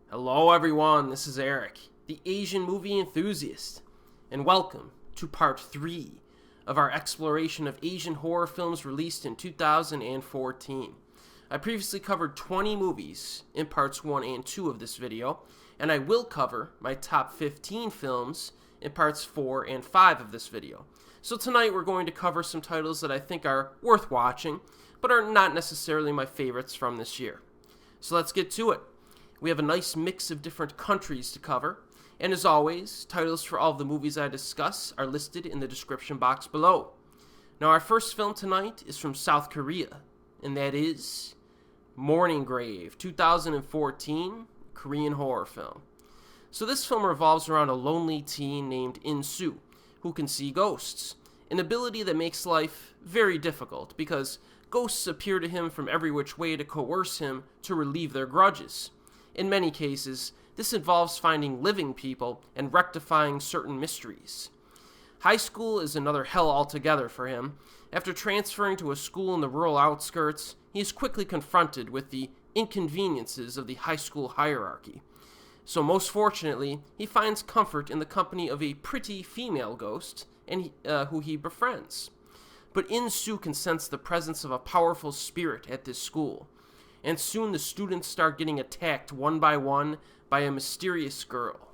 Hello everyone, this is Erik, the Asian movie enthusiast, and welcome to part 3 of our exploration of Asian horror films released in 2014. I previously covered 20 movies in parts 1 and 2 of this video, and I will cover my top 15 films in parts 4 and 5 of this video. So tonight we're going to cover some titles that I think are worth watching, but are not necessarily my favorites from this year. So let's get to it. We have a nice mix of different countries to cover, and as always, titles for all of the movies I discuss are listed in the description box below. Now our first film tonight is from South Korea, and that is Mourning Grave, 2014, Korean horror film. So this film revolves around a lonely teen named In-soo, who can see ghosts, an ability that makes life very difficult because ghosts appear to him from every which way to coerce him to relieve their grudges. In many cases, this involves finding living people and rectifying certain mysteries. High school is another hell altogether for him. After transferring to a school in the rural outskirts, he is quickly confronted with the inconveniences of the high school hierarchy. So most fortunately, he finds comfort in the company of a pretty female ghost and who he befriends. But In-soo can sense the presence of a powerful spirit at this school, and soon the students start getting attacked one by one by a mysterious girl.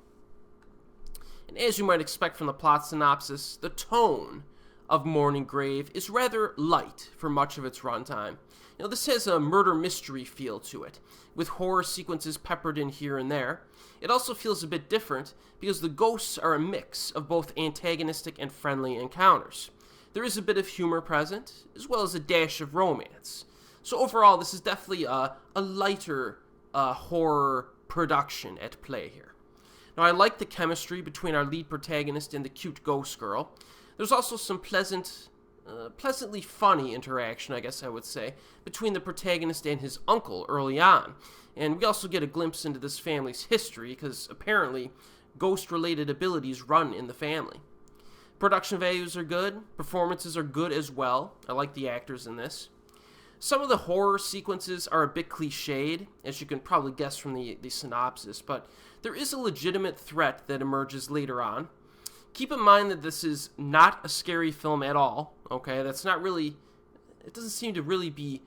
And as you might expect from the plot synopsis, the tone of Mourning Grave is rather light for much of its runtime. This has a murder mystery feel to it, with horror sequences peppered in here and there. It also feels a bit different because the ghosts are a mix of both antagonistic and friendly encounters. There is a bit of humor present, as well as a dash of romance. So overall, this is definitely a lighter horror production at play here. Now, I like the chemistry between our lead protagonist and the cute ghost girl. There's also some pleasantly funny interaction, I guess I would say, between the protagonist and his uncle early on. And we also get a glimpse into this family's history, because apparently ghost-related abilities run in the family. Production values are good, performances are good as well. I like the actors in this. Some of the horror sequences are a bit cliched, as you can probably guess from the synopsis, but there is a legitimate threat that emerges later on. Keep in mind that this is not a scary film at all, okay? It doesn't seem to really be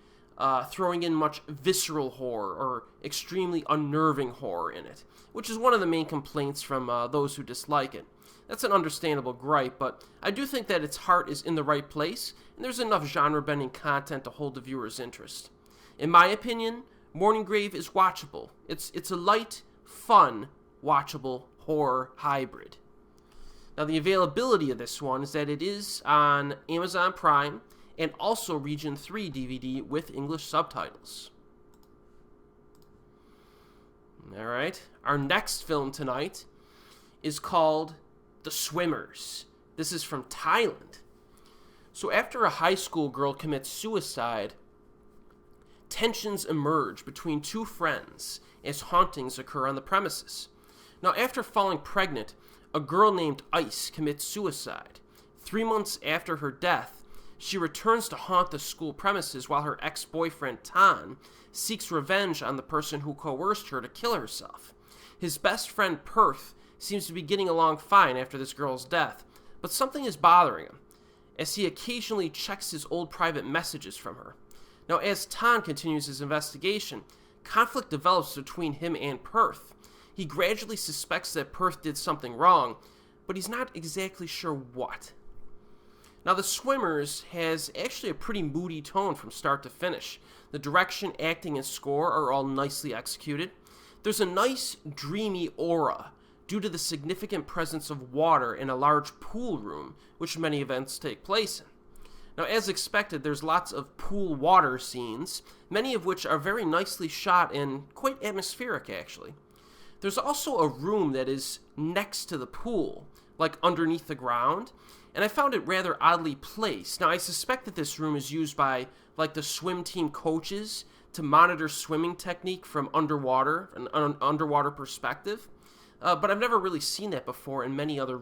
throwing in much visceral horror or extremely unnerving horror in it, which is one of the main complaints from those who dislike it. That's an understandable gripe, but I do think that its heart is in the right place, and there's enough genre-bending content to hold the viewer's interest. In my opinion, Mourning Grave is watchable. It's a light, fun, watchable horror hybrid. Now, the availability of this one is that it is on Amazon Prime and also Region 3 DVD with English subtitles. Alright, our next film tonight is called The Swimmers. This is from Thailand. So after a high school girl commits suicide, tensions emerge between two friends as hauntings occur on the premises. Now, after falling pregnant, a girl named Ice commits suicide. 3 months after her death, she returns to haunt the school premises while her ex-boyfriend Tan seeks revenge on the person who coerced her to kill herself. His best friend Perth seems to be getting along fine after this girl's death, but something is bothering him, as he occasionally checks his old private messages from her. Now, as Tan continues his investigation, conflict develops between him and Perth. He gradually suspects that Perth did something wrong, but he's not exactly sure what. Now, The Swimmers has actually a pretty moody tone from start to finish. The direction, acting, and score are all nicely executed. There's a nice, dreamy aura due to the significant presence of water in a large pool room, which many events take place in. Now, as expected, there's lots of pool water scenes, many of which are very nicely shot and quite atmospheric, actually. There's also a room that is next to the pool, like underneath the ground, and I found it rather oddly placed. Now, I suspect that this room is used by, like, the swim team coaches to monitor swimming technique from underwater, an underwater perspective. But I've never really seen that before in any other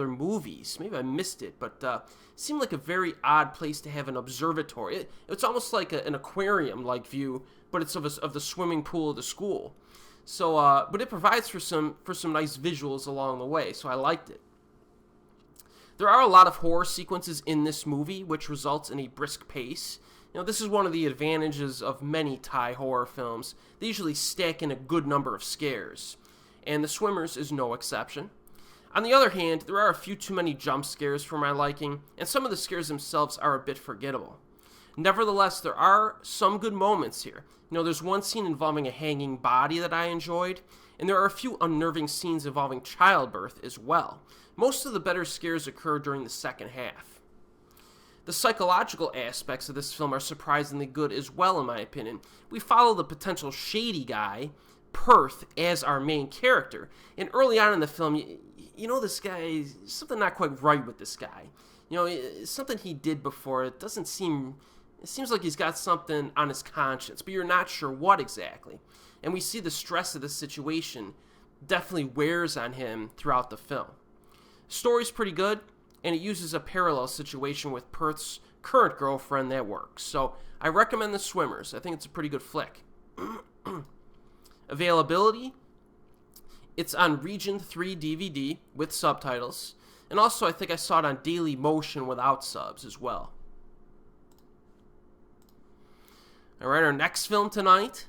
movies. Maybe I missed it, but it seemed like a very odd place to have an observatory. It's almost like an aquarium-like view, but it's of the swimming pool of the school. So, but it provides for some nice visuals along the way, so I liked it. There are a lot of horror sequences in this movie, which results in a brisk pace. This is one of the advantages of many Thai horror films. They usually stack in a good number of scares, and The Swimmers is no exception. On the other hand, there are a few too many jump scares for my liking, and some of the scares themselves are a bit forgettable. Nevertheless, there are some good moments here. There's one scene involving a hanging body that I enjoyed, and there are a few unnerving scenes involving childbirth as well. Most of the better scares occur during the second half. The psychological aspects of this film are surprisingly good as well, in my opinion. We follow the potential shady guy, Perth, as our main character, and early on in the film, this guy, something not quite right with this guy. Something he did before, it seems like he's got something on his conscience, but you're not sure what exactly. And we see the stress of the situation definitely wears on him throughout the film. Story's pretty good, and it uses a parallel situation with Perth's current girlfriend that works. So I recommend The Swimmers. I think it's a pretty good flick. Availability, it's on Region 3 DVD with subtitles, and also I think I saw it on Daily Motion without subs as well. Alright, our next film tonight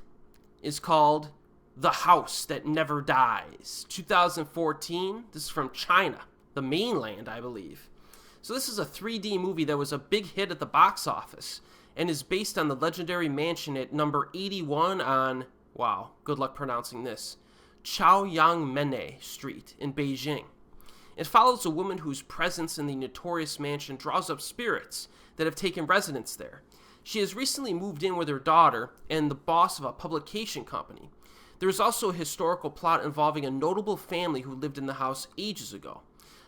is called The House That Never Dies, 2014. This is from China, the mainland, I believe. So this is a 3D movie that was a big hit at the box office and is based on the legendary mansion at number 81 on, wow, good luck pronouncing this, Chaoyangmene Street in Beijing. It follows a woman whose presence in the notorious mansion draws up spirits that have taken residence there. She has recently moved in with her daughter and the boss of a publication company. There is also a historical plot involving a notable family who lived in the house ages ago.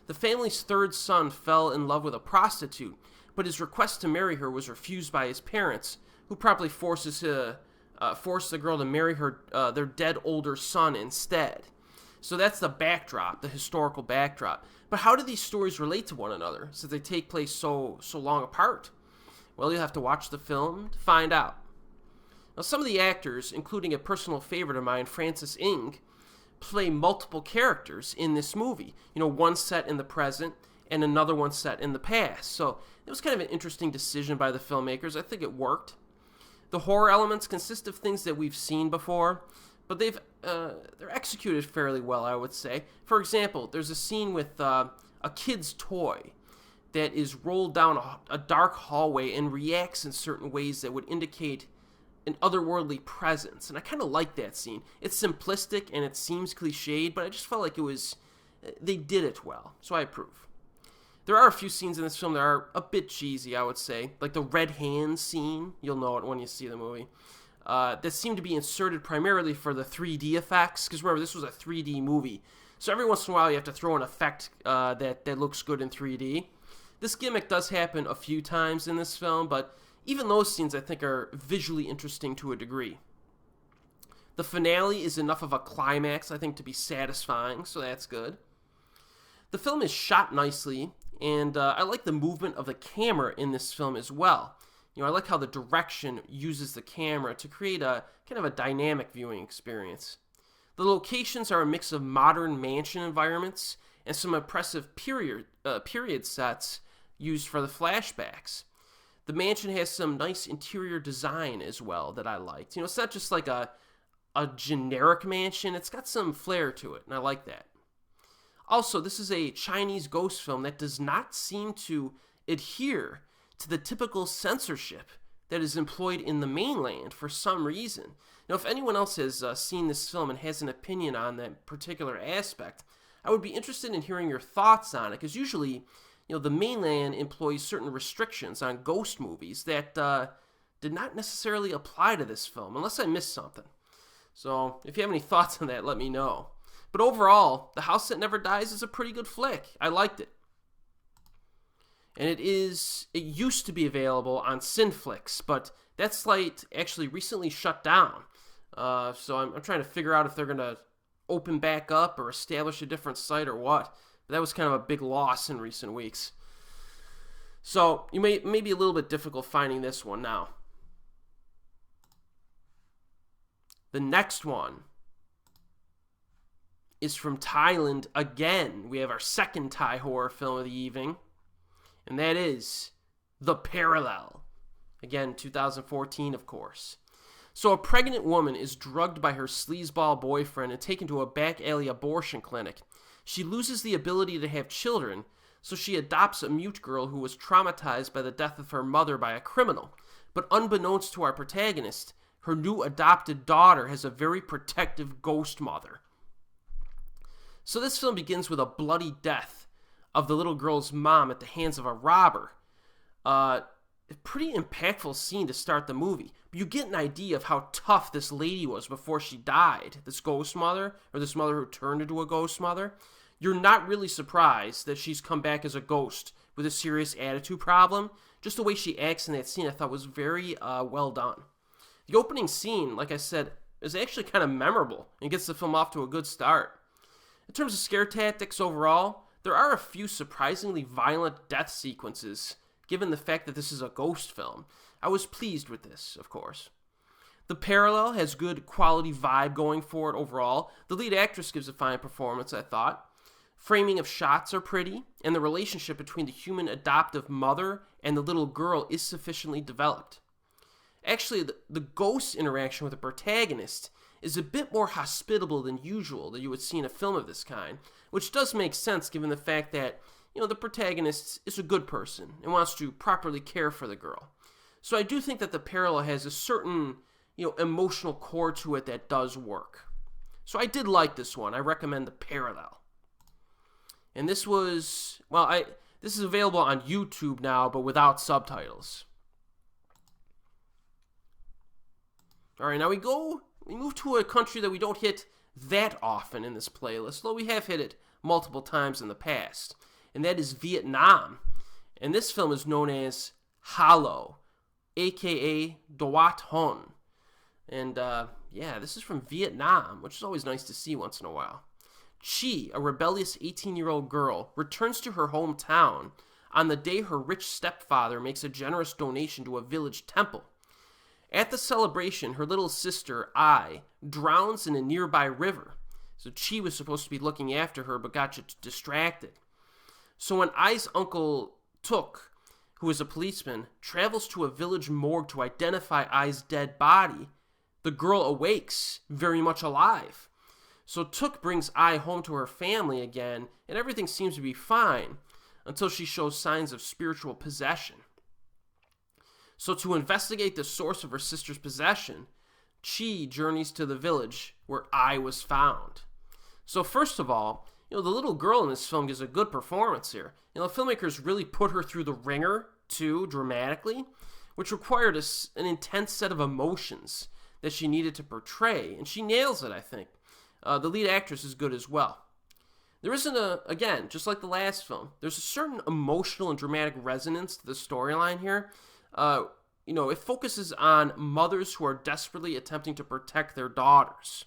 The family's third son fell in love with a prostitute, but his request to marry her was refused by his parents, who promptly forced the girl to marry their dead older son instead. So that's the backdrop, the historical backdrop. But how do these stories relate to one another, since they take place so long apart? Well, you'll have to watch the film to find out. Now, some of the actors, including a personal favorite of mine, Francis Ng, play multiple characters in this movie. One set in the present and another one set in the past. So it was kind of an interesting decision by the filmmakers. I think it worked. The horror elements consist of things that we've seen before, but they're executed fairly well, I would say. For example, there's a scene with a kid's toy that is rolled down a dark hallway and reacts in certain ways that would indicate an otherworldly presence. And I kind of like that scene. It's simplistic and it seems cliched, but I just felt like they did it well. So I approve. There are a few scenes in this film that are a bit cheesy, I would say. Like the red hand scene, you'll know it when you see the movie. That seemed to be inserted primarily for the 3D effects. Because remember, this was a 3D movie. So every once in a while you have to throw an effect that looks good in 3D. This gimmick does happen a few times in this film, but even those scenes I think are visually interesting to a degree. The finale is enough of a climax, I think, to be satisfying, so that's good. The film is shot nicely, and I like the movement of the camera in this film as well. I like how the direction uses the camera to create a kind of a dynamic viewing experience. The locations are a mix of modern mansion environments and some impressive period sets used for the flashbacks. The mansion has some nice interior design as well that I liked. It's not just like a generic mansion. It's got some flair to it, and I like that. Also, this is a Chinese ghost film that does not seem to adhere to the typical censorship that is employed in the mainland for some reason. Now, if anyone else has seen this film and has an opinion on that particular aspect, I would be interested in hearing your thoughts on it, because usually, the mainland employs certain restrictions on ghost movies that did not necessarily apply to this film, unless I missed something. So, if you have any thoughts on that, let me know. But overall, The House That Never Dies is a pretty good flick. I liked it. And it used to be available on Cineflix, but that site actually recently shut down. So I'm trying to figure out if they're going to open back up or establish a different site or what. But that was kind of a big loss in recent weeks. So you may be a little bit difficult finding this one now. The next one is from Thailand again. We have our second Thai horror film of the evening, and that is The Parallel. Again, 2014, of course. So a pregnant woman is drugged by her sleazeball boyfriend and taken to a back alley abortion clinic. She loses the ability to have children, so she adopts a mute girl who was traumatized by the death of her mother by a criminal. But unbeknownst to our protagonist, her new adopted daughter has a very protective ghost mother. So this film begins with a bloody death of the little girl's mom at the hands of a robber. A pretty impactful scene to start the movie. But you get an idea of how tough this lady was before she died. This ghost mother, or this mother who turned into a ghost mother. You're not really surprised that she's come back as a ghost with a serious attitude problem. Just the way she acts in that scene I thought was very well done. The opening scene, like I said, is actually kind of memorable and gets the film off to a good start. In terms of scare tactics overall, there are a few surprisingly violent death sequences, given the fact that this is a ghost film. I was pleased with this, of course. The Parallel has good quality vibe going for it overall. The lead actress gives a fine performance, I thought. Framing of shots are pretty, and the relationship between the human adoptive mother and the little girl is sufficiently developed. Actually, the ghost interaction with the protagonist is a bit more hospitable than usual that you would see in a film of this kind, which does make sense given the fact that, the protagonist is a good person and wants to properly care for the girl. So I do think that The Parallel has a certain, emotional core to it that does work. So I did like this one. I recommend The Parallel. And this was, this is available on YouTube now, but without subtitles. All right, now we move to a country that we don't hit that often in this playlist, though we have hit it multiple times in the past, and that is Vietnam. And this film is known as Hollow, aka Doat Hon. And this is from Vietnam, which is always nice to see once in a while. Chi, a rebellious 18-year-old girl, returns to her hometown on the day her rich stepfather makes a generous donation to a village temple. At the celebration, her little sister, Ai, drowns in a nearby river. So Chi was supposed to be looking after her, but got distracted. So when Ai's uncle, Tuk, who is a policeman, travels to a village morgue to identify Ai's dead body, the girl awakes, very much alive. So Tuk brings Ai home to her family again, and everything seems to be fine, until she shows signs of spiritual possession. So to investigate the source of her sister's possession, Chi journeys to the village where Ai was found. So first of all, the little girl in this film gives a good performance here. The filmmakers really put her through the ringer, too, dramatically, which required an intense set of emotions that she needed to portray, and she nails it, I think. The lead actress is good as well. There isn't again, just like the last film, there's a certain emotional and dramatic resonance to the storyline here. It focuses on mothers who are desperately attempting to protect their daughters.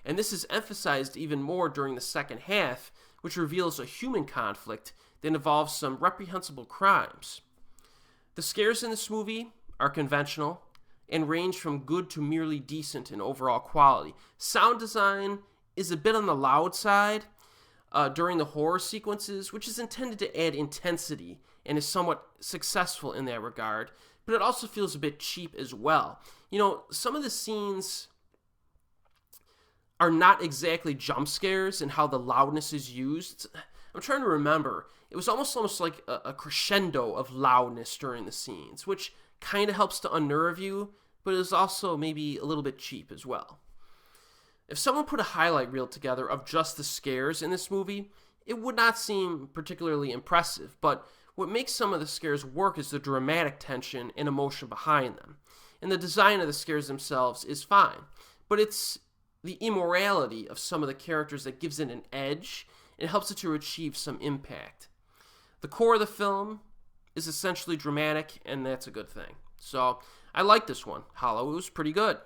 And this is emphasized even more during the second half, which reveals a human conflict that involves some reprehensible crimes. The scares in this movie are conventional and range from good to merely decent in overall quality. Sound design is a bit on the loud side during the horror sequences, which is intended to add intensity and is somewhat successful in that regard, but it also feels a bit cheap as well. Some of the scenes are not exactly jump scares in how the loudness is used. I'm trying to remember. It was almost like a crescendo of loudness during the scenes, which kind of helps to unnerve you, but is also maybe a little bit cheap as well. If someone put a highlight reel together of just the scares in this movie, it would not seem particularly impressive, but what makes some of the scares work is the dramatic tension and emotion behind them. And the design of the scares themselves is fine, but it's the immorality of some of the characters that gives it an edge and helps it to achieve some impact. The core of the film is essentially dramatic, and that's a good thing. So I like this one. Hollow, it was pretty good.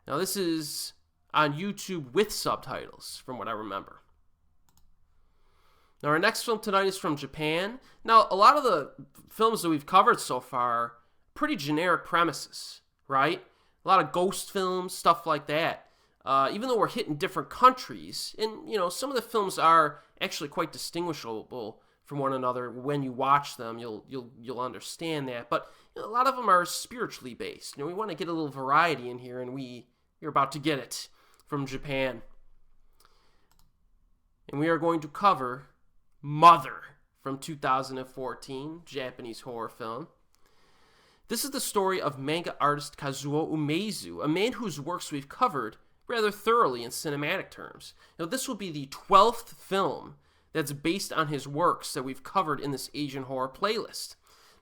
Now this is on YouTube with subtitles, from what I remember. Now our next film tonight is from Japan. Now a lot of the films that we've covered so far, pretty generic premises, right? A lot of ghost films, stuff like that. even though we're hit in different countries, and some of the films are actually quite distinguishable from one another. When you watch them, you'll understand that. But a lot of them are spiritually based. We want to get a little variety in here, and you're about to get it from Japan. And we are going to cover Mother from 2014, Japanese horror film. This is the story of manga artist Kazuo Umezu, a man whose works we've covered rather thoroughly in cinematic terms. This will be the 12th film that's based on his works that we've covered in this Asian horror playlist.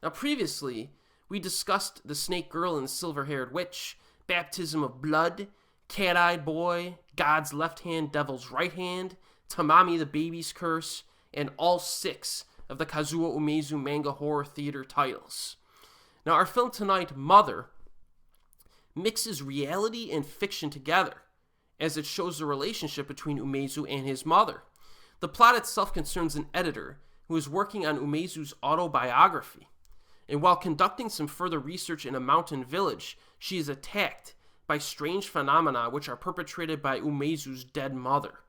Now, previously, we discussed The Snake Girl and the Silver-Haired Witch, Baptism of Blood, Cat-Eyed Boy, God's Left Hand, Devil's Right Hand, Tamami the Baby's Curse, and all 6 of the Kazuo Umezu manga horror theater titles. Now, our film tonight, Mother, mixes reality and fiction together, as it shows the relationship between Umezu and his mother. The plot itself concerns an editor who is working on Umezu's autobiography, and while conducting some further research in a mountain village, she is attacked by strange phenomena which are perpetrated by Umezu's dead mother.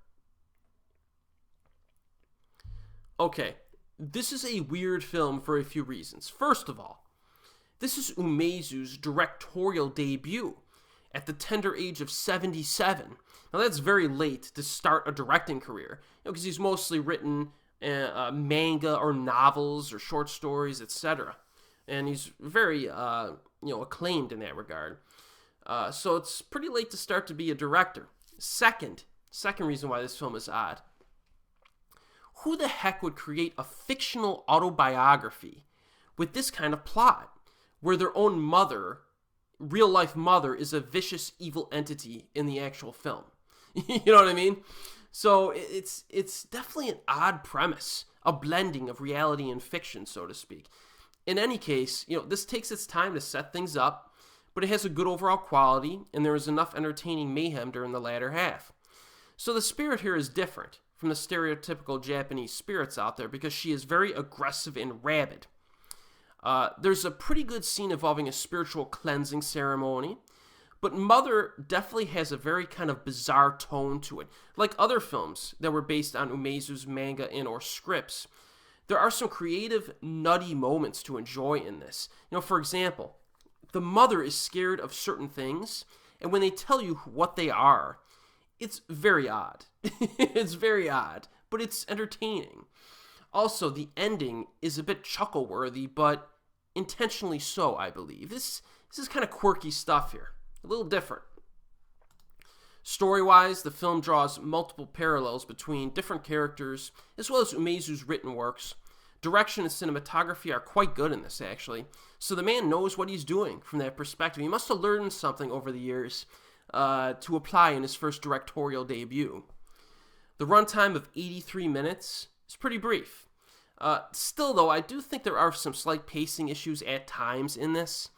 Okay, this is a weird film for a few reasons. First of all, this is Umezu's directorial debut at the tender age of 77. Now, that's very late to start a directing career, because he's mostly written manga or novels or short stories, etc. And he's very, acclaimed in that regard. So it's pretty late to start to be a director. Second reason why this film is odd. Who the heck would create a fictional autobiography with this kind of plot, where their own mother, real-life mother, is a vicious, evil entity in the actual film? You know what I mean? So it's definitely an odd premise, a blending of reality and fiction, so to speak. In any case, this takes its time to set things up, but it has a good overall quality, and there is enough entertaining mayhem during the latter half. So the spirit here is different from the stereotypical Japanese spirits out there, because she is very aggressive and rabid. There's a pretty good scene involving a spiritual cleansing ceremony, but Mother definitely has a very kind of bizarre tone to it. Like other films that were based on Umezu's manga and or scripts, there are some creative, nutty moments to enjoy in this. For example, the mother is scared of certain things, and when they tell you what they are, it's very odd. It's very odd, but it's entertaining. Also, the ending is a bit chuckle-worthy, but intentionally so, I believe. This is kind of quirky stuff here. A little different. Story-wise, the film draws multiple parallels between different characters, as well as Umezu's written works. Direction and cinematography are quite good in this, actually. So the man knows what he's doing from that perspective. He must have learned something over the years to apply in his first directorial debut. The runtime of 83 minutes is pretty brief. Still, though, I do think there are some slight pacing issues at times in this.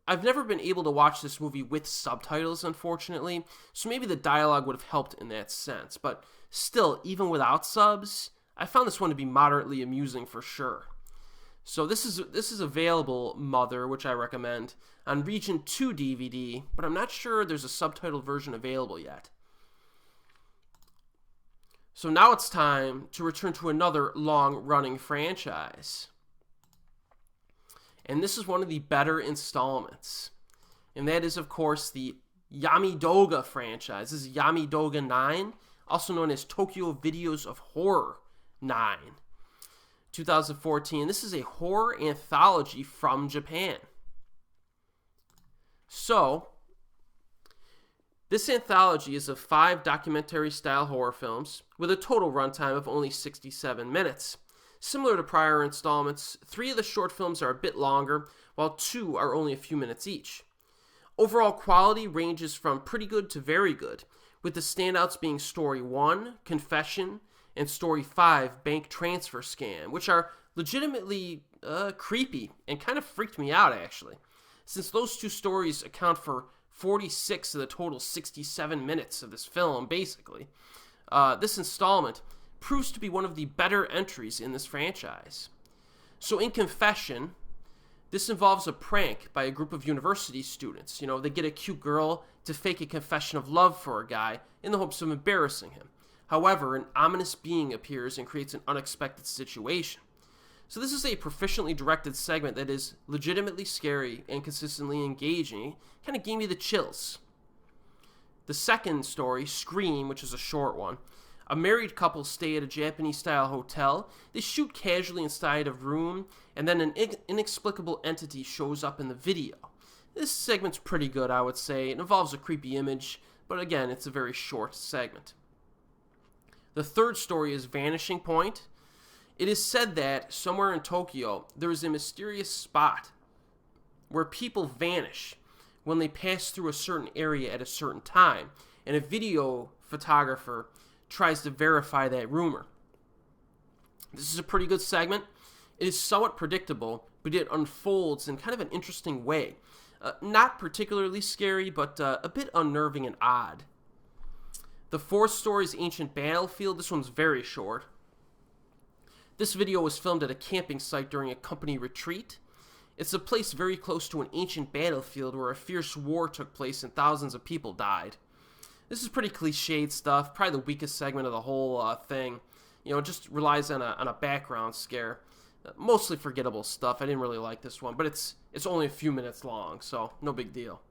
I've never been able to watch this movie with subtitles, unfortunately, so maybe the dialogue would have helped in that sense. But still, even without subs, I found this one to be moderately amusing for sure. So this is available, Mother, which I recommend, on Region 2 DVD, but I'm not sure there's a subtitled version available yet. So now it's time to return to another long-running franchise. And this is one of the better installments. And that is, of course, the Yami Douga franchise. This is Yami Douga 9, also known as Tokyo Videos of Horror 9. 2014. This is a horror anthology from Japan. So, this anthology is of 5 documentary-style horror films with a total runtime of only 67 minutes. Similar to prior installments, 3 of the short films are a bit longer, while 2 are only a few minutes each. Overall quality ranges from pretty good to very good, with the standouts being Story 1, Confession, and Story 5, Bank Transfer Scam, which are legitimately creepy and kind of freaked me out, actually, since those 2 stories account for 46 of the total 67 minutes of this film, basically. This installment proves to be one of the better entries in this franchise. So in Confession, This involves a prank by a group of university students. They get a cute girl to fake a confession of love for a guy in the hopes of embarrassing him. However, an ominous being appears and creates an unexpected situation. So this is a proficiently directed segment that is legitimately scary and consistently engaging. It kind of gave me the chills. The second story, Scream, which is a short one. A married couple stay at a Japanese-style hotel. They shoot casually inside a room, and then an inexplicable entity shows up in the video. This segment's pretty good, I would say. It involves a creepy image, but again, it's a very short segment. The third story is Vanishing Point. It is said that somewhere in Tokyo, there is a mysterious spot where people vanish when they pass through a certain area at a certain time, and a video photographer tries to verify that rumor. This is a pretty good segment. It is somewhat predictable, but it unfolds in kind of an interesting way. Not particularly scary, but a bit unnerving and odd. The fourth story is Ancient Battlefield. This one's very short. This video was filmed at a camping site during a company retreat. It's a place very close to an ancient battlefield where a fierce war took place and thousands of people died. This is pretty cliched stuff, probably the weakest segment of the whole thing. It just relies on a background scare. Mostly forgettable stuff. I didn't really like this one, but it's only a few minutes long, so no big deal.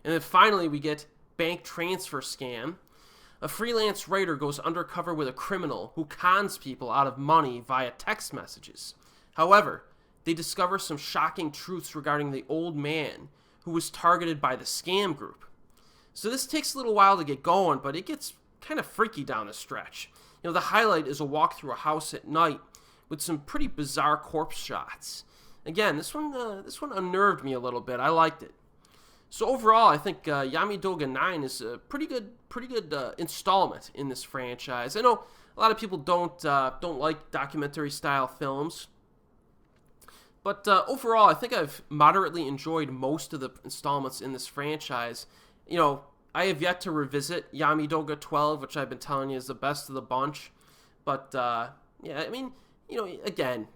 And then finally we get Bank Transfer Scam. A freelance writer goes undercover with a criminal who cons people out of money via text messages. However, they discover some shocking truths regarding the old man who was targeted by the scam group. So this takes a little while to get going, but it gets kind of freaky down the stretch. The highlight is a walk through a house at night with some pretty bizarre corpse shots. Again, this one unnerved me a little bit. I liked it. So overall, I think Yami Douga 9 is a pretty good installment in this franchise. I know a lot of people don't like documentary style films, but overall, I think I've moderately enjoyed most of the installments in this franchise. I have yet to revisit Yami Douga 12, which I've been telling you is the best of the bunch. But, yeah, I mean, again,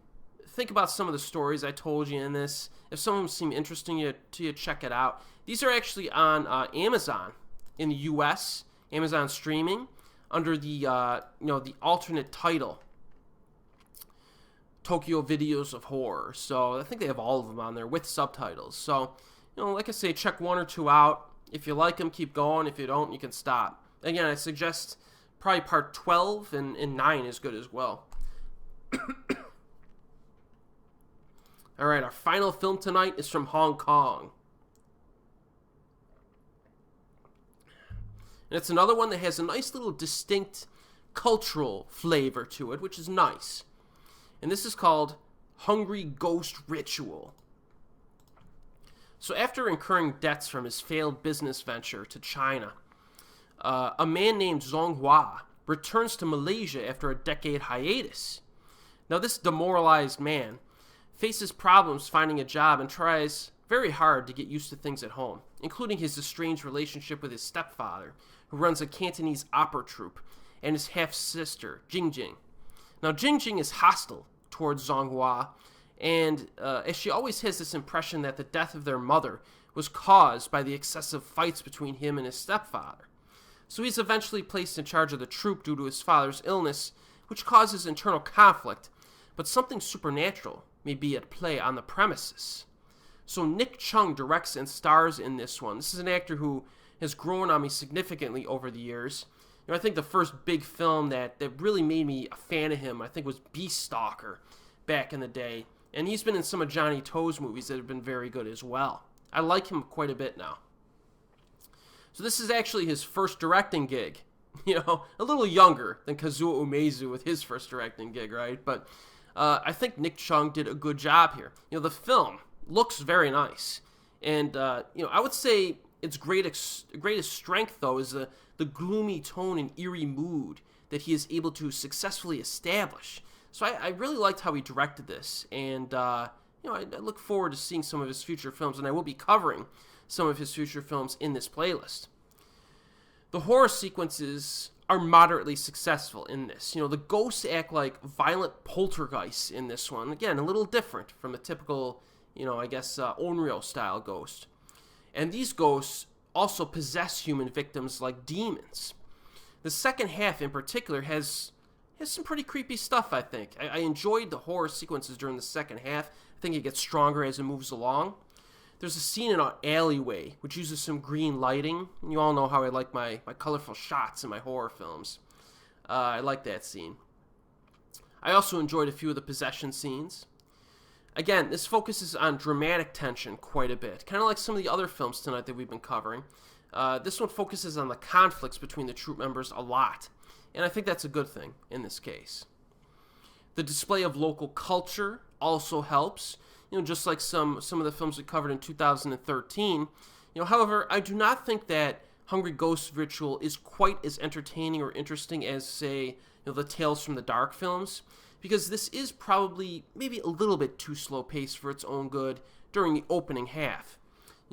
think about some of the stories I told you in this. If some of them seem interesting to you, check it out. These are actually on Amazon in the U.S., Amazon streaming, under the, the alternate title, Tokyo Videos of Horror. So I think they have all of them on there with subtitles. So, like I say, check one or two out. If you like them, keep going. If you don't, you can stop. Again, I suggest probably part 12 and 9 is good as well. Alright, our final film tonight is from Hong Kong. And it's another one that has a nice little distinct cultural flavor to it, which is nice. And this is called Hungry Ghost Ritual. So after incurring debts from his failed business venture to China, a man named Zonghua returns to Malaysia after a decade hiatus. Now this demoralized man faces problems finding a job and tries very hard to get used to things at home, including his estranged relationship with his stepfather, who runs a Cantonese opera troupe, and his half-sister, Jingjing. Now Jingjing is hostile towards Zonghua, and as she always has this impression that the death of their mother was caused by the excessive fights between him and his stepfather. So he's eventually placed in charge of the troupe due to his father's illness, which causes internal conflict, but something supernatural may be at play on the premises. So Nick Chung directs and stars in this one. This is an actor who has grown on me significantly over the years. I think the first big film that really made me a fan of him, I think, was Beast Stalker back in the day. And he's been in some of Johnny To's movies that have been very good as well. I like him quite a bit now. So this is actually his first directing gig. A little younger than Kazuo Umezu with his first directing gig, right? But I think Nick Chung did a good job here. The film looks very nice. And, I would say its greatest strength, though, is the gloomy tone and eerie mood that he is able to successfully establish. So I really liked how he directed this, and I look forward to seeing some of his future films, and I will be covering some of his future films in this playlist. The horror sequences are moderately successful in this. The ghosts act like violent poltergeists in this one. Again, a little different from the typical, I guess, Onryo-style ghost. And these ghosts also possess human victims like demons. The second half, in particular, has some pretty creepy stuff, I think. I enjoyed the horror sequences during the second half. I think it gets stronger as it moves along. There's a scene in an alleyway, which uses some green lighting. And you all know how I like my colorful shots in my horror films. I like that scene. I also enjoyed a few of the possession scenes. Again, this focuses on dramatic tension quite a bit, kind of like some of the other films tonight that we've been covering. This one focuses on the conflicts between the troop members a lot, and I think that's a good thing in this case. The display of local culture also helps, just like some of the films we covered in 2013. However, I do not think that Hungry Ghost Ritual is quite as entertaining or interesting as, say, the Tales from the Dark films, because this is probably maybe a little bit too slow paced for its own good during the opening half.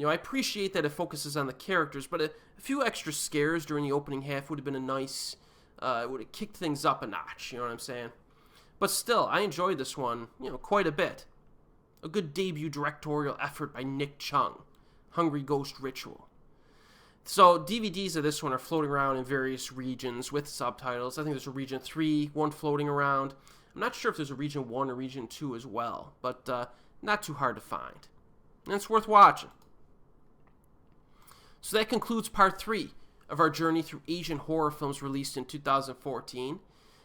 I appreciate that it focuses on the characters, but a few extra scares during the opening half would have been a nice, would have kicked things up a notch, you know what I'm saying? But still, I enjoyed this one, quite a bit. A good debut directorial effort by Nick Chung, Hungry Ghost Ritual. So DVDs of this one are floating around in various regions with subtitles. I think there's a Region 3 one floating around. I'm not sure if there's a Region 1 or Region 2 as well, but not too hard to find. And it's worth watching. So that concludes Part 3 of our journey through Asian horror films released in 2014.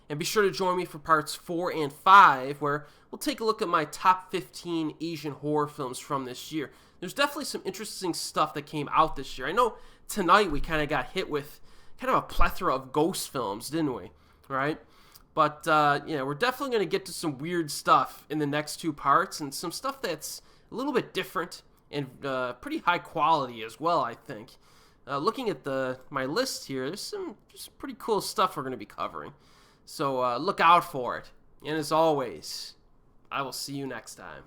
And be sure to join me for Parts 4 and 5, where we'll take a look at my top 15 Asian horror films from this year. There's definitely some interesting stuff that came out this year. I know tonight we kind of got hit with kind of a plethora of ghost films, didn't we? Right? But, we're definitely going to get to some weird stuff in the next two parts, and some stuff that's a little bit different and pretty high quality as well, I think. Looking at my list here, there's some just pretty cool stuff we're going to be covering. So look out for it. And as always, I will see you next time.